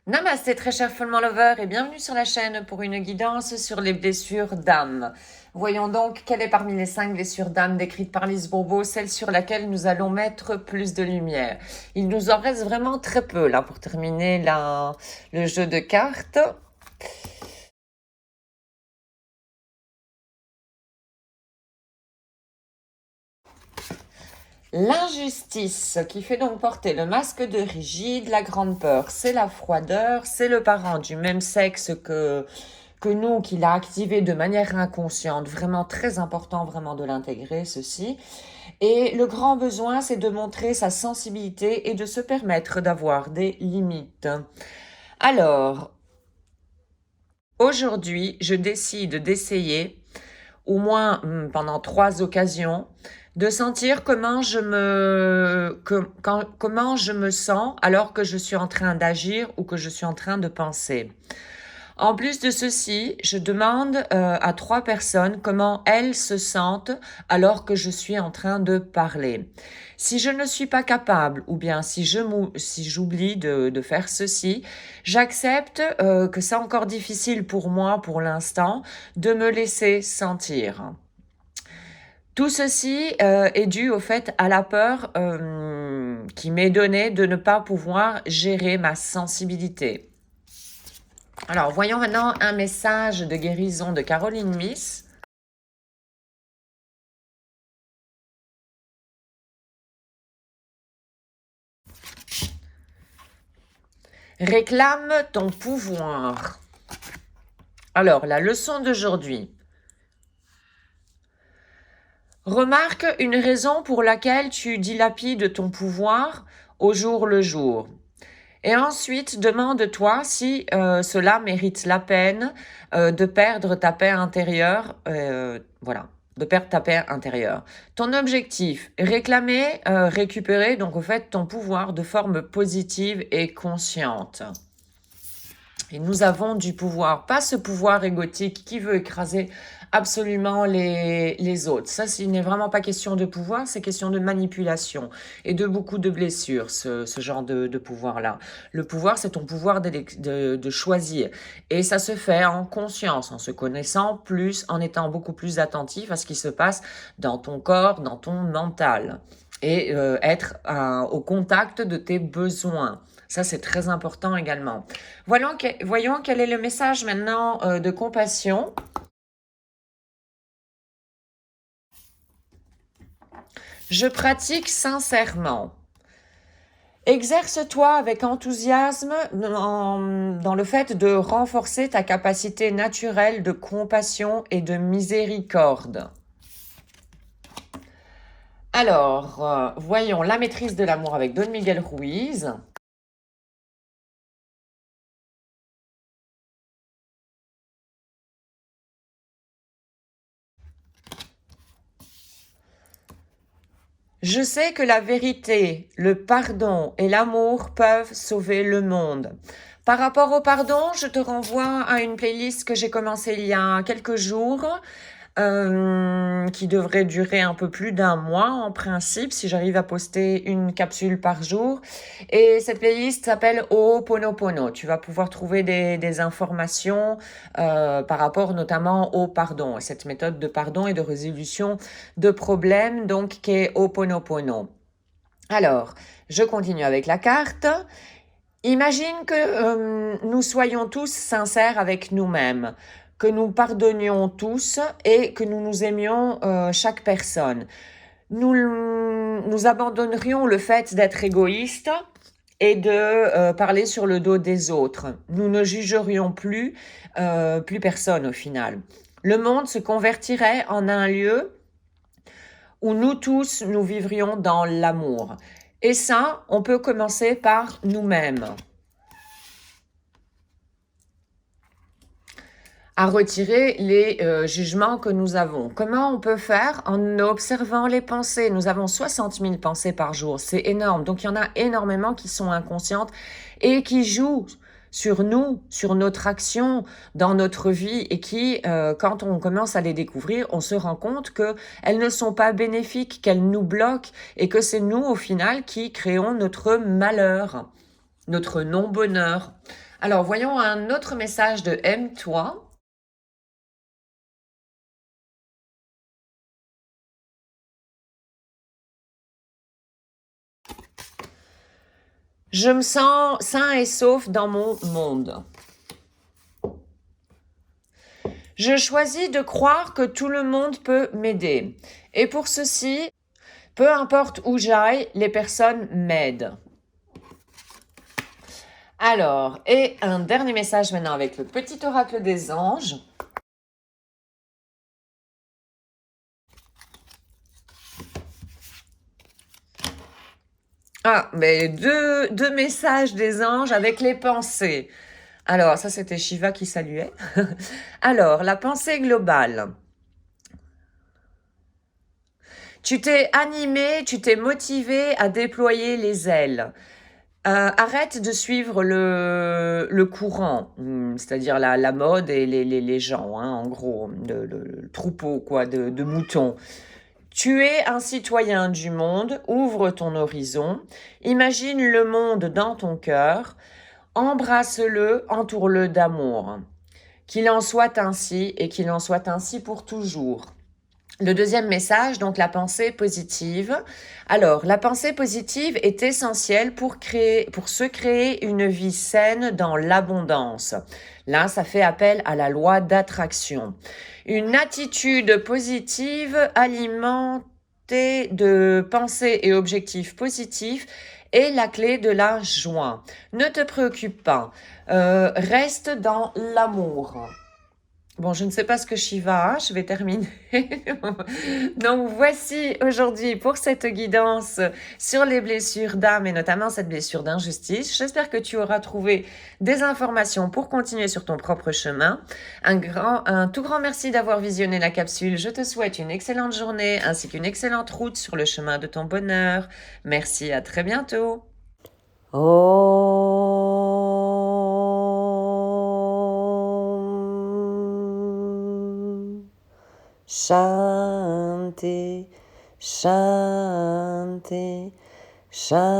Namasté très cher Follement Lover et bienvenue sur la chaîne pour une guidance sur les blessures d'âme. Voyons donc quelle est parmi les 5 blessures d'âme décrites par Lise Bourbeau, celle sur laquelle nous allons mettre plus de lumière. Il nous en reste vraiment très peu là pour terminer le jeu de cartes. L'injustice qui fait donc porter le masque de rigide, la grande peur, c'est la froideur, c'est le parent du même sexe que nous, qui l'a activé de manière inconsciente. Vraiment très important vraiment de l'intégrer, ceci. Et le grand besoin, c'est de montrer sa sensibilité et de se permettre d'avoir des limites. Alors, aujourd'hui, je décide d'essayer, au moins pendant 3 occasions, de sentir comment je me sens alors que je suis en train d'agir ou que je suis en train de penser. En plus de ceci, je demande à 3 personnes comment elles se sentent alors que je suis en train de parler. Si je ne suis pas capable ou bien si j'oublie de faire ceci, j'accepte que c'est encore difficile pour moi pour l'instant de me laisser sentir. Tout ceci est dû au fait à la peur qui m'est donnée de ne pas pouvoir gérer ma sensibilité. Alors, voyons maintenant un message de guérison de Caroline Miss. Réclame ton pouvoir. Alors, la leçon d'aujourd'hui. Remarque une raison pour laquelle tu dilapides ton pouvoir au jour le jour. Et ensuite, demande-toi si cela mérite la peine de perdre ta paix intérieure. Voilà, de perdre ta paix intérieure. Ton objectif, réclamer, récupérer donc au fait ton pouvoir de forme positive et consciente. Et nous avons du pouvoir, pas ce pouvoir égotique qui veut écraser absolument les autres. Ça, ce n'est vraiment pas question de pouvoir, c'est question de manipulation et de beaucoup de blessures, ce genre de pouvoir-là. Le pouvoir, c'est ton pouvoir de choisir. Et ça se fait en conscience, en se connaissant plus, en étant beaucoup plus attentif à ce qui se passe dans ton corps, dans ton mental. Et être au contact de tes besoins. Ça, c'est très important également. Voyons quel est le message maintenant de compassion. Je pratique sincèrement. Exerce-toi avec enthousiasme dans le fait de renforcer ta capacité naturelle de compassion et de miséricorde. Alors, voyons la maîtrise de l'amour avec Don Miguel Ruiz. Je sais que la vérité, le pardon et l'amour peuvent sauver le monde. Par rapport au pardon, je te renvoie à une playlist que j'ai commencée il y a quelques jours, qui devrait durer un peu plus d'un mois en principe, si j'arrive à poster une capsule par jour. Et cette playlist s'appelle Ho'oponopono. Tu vas pouvoir trouver des informations par rapport notamment au pardon, cette méthode de pardon et de résolution de problèmes, donc qui est Ho'oponopono. Alors, je continue avec la carte. Imagine que nous soyons tous sincères avec nous-mêmes, que nous pardonnions tous et que nous nous aimions chaque personne. Nous abandonnerions le fait d'être égoïstes et de parler sur le dos des autres. Nous ne jugerions plus personne au final. Le monde se convertirait en un lieu où nous tous, nous vivrions dans l'amour. Et ça, on peut commencer par nous-mêmes. À retirer les jugements que nous avons. Comment on peut faire? En observant les pensées. Nous avons 60 000 pensées par jour. C'est énorme. Donc, il y en a énormément qui sont inconscientes et qui jouent sur nous, sur notre action dans notre vie et qui, quand on commence à les découvrir, on se rend compte qu'elles ne sont pas bénéfiques, qu'elles nous bloquent et que c'est nous, au final, qui créons notre malheur, notre non-bonheur. Alors, voyons un autre message de Aime-toi. Je me sens sain et sauf dans mon monde. Je choisis de croire que tout le monde peut m'aider. Et pour ceci, peu importe où j'aille, les personnes m'aident. Alors, et un dernier message maintenant avec le petit oracle des anges. Ah, mais deux messages des anges avec les pensées. Alors, ça c'était Shiva qui saluait. Alors, la pensée globale. Tu t'es animé, tu t'es motivé à déployer les ailes. Arrête de suivre le courant, c'est-à-dire la mode et les gens, hein, en gros, le troupeau quoi, de moutons. Tu es un citoyen du monde, ouvre ton horizon, imagine le monde dans ton cœur, embrasse-le, entoure-le d'amour. Qu'il en soit ainsi et qu'il en soit ainsi pour toujours. Le deuxième message, donc la pensée positive. Alors, la pensée positive est essentielle pour se créer une vie saine dans l'abondance. Là, ça fait appel à la loi d'attraction. Une attitude positive alimentée de pensées et objectifs positifs est la clé de la joie. Ne te préoccupe pas. Reste dans l'amour. Bon, je ne sais pas ce que Shiva a, je vais terminer. Donc voici aujourd'hui pour cette guidance sur les blessures d'âme et notamment cette blessure d'injustice. J'espère que tu auras trouvé des informations pour continuer sur ton propre chemin. Un tout grand merci d'avoir visionné la capsule. Je te souhaite une excellente journée ainsi qu'une excellente route sur le chemin de ton bonheur. Merci, à très bientôt. Shanti, Shanti, Shanti.